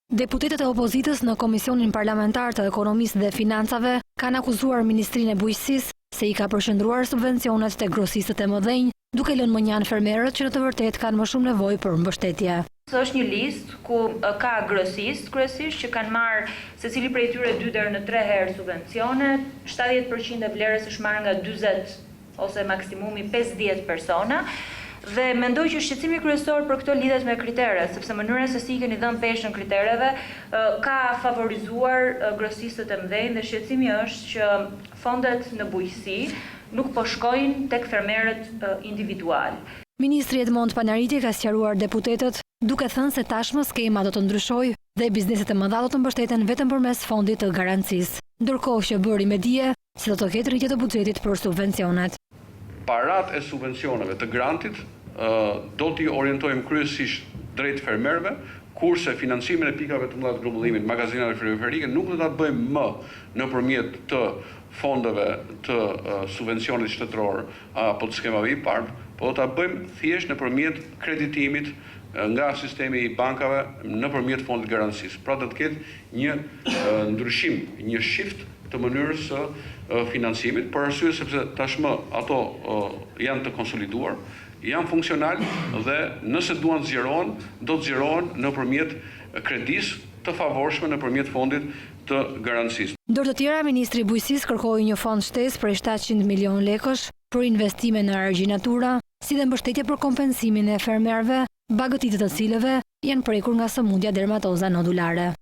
Deputetët e opozitës në Komisionin Parlamentar të Ekonomisë dhe Financave kanë akuzuar Ministrinë e Bujqësisë se i ka përqendruar subvencionet te grosistët e mëdhenj, duke lënë mënjan fermerët që në të vërtetë kanë më shumë nevojë për mbështetje. Është një listë ku ka grosistë kryesisht që kanë marrë secili prej tyre 2 deri në 3 herë subvencione, 70% e vlerës është marrë nga 40 ose maksimumi 50 persona. Dhe mendoj që shqetësimi kryesor për këto lidhet me kriteret, sepse mënyra se si i keni dhënë peshën kritereve ka favorizuar grosistët e mëdhenj dhe shqetësimi është që fondet në bujqësi nuk po shkojnë tek fermerët individual. Ministri Edmond Panariti ka sqaruar deputetët duke thënë se tashmë skema do të ndryshojë dhe bizneset e mëdha do të mbështeten vetëm përmes fondit të garancisë, ndërkohë që bëri me dije se do të ketë rritje të buxhetit për subvencionet. Parat e subvencioneve të grantit do t'i orientojmë kryesisht drejt fermerëve, kurse financimin e pikave të mëdha të grumbullimit, magazinave frigoriferike nuk do ta bëjmë më nëpërmjet të fondeve të subvencionit shtetëror apo të skemave IPARD, po do ta bëjmë thjesht nëpërmjet kreditimit nga sistemi i bankave nëpërmjet fondit garancisë. Pra do të ketë një ndryshim, një shift të mënyrës së financimit, për arsye sepse tashmë ato janë të konsoliduar, janë funksional dhe nëse duan të zgjerohen, do të zgjerohen nëpërmjet kredisë të favorshme nëpërmjet fondit të garancisë. Ndër të tjera, Ministri i Bujqësisë kërkoi një fond shtesë prej 700 milion lekësh për investime në argjinatura, si dhe mbështetje për kompensimin e fermerëve, bagëtitë të cilëve janë prekur nga sëmundja dermatoza nodulare.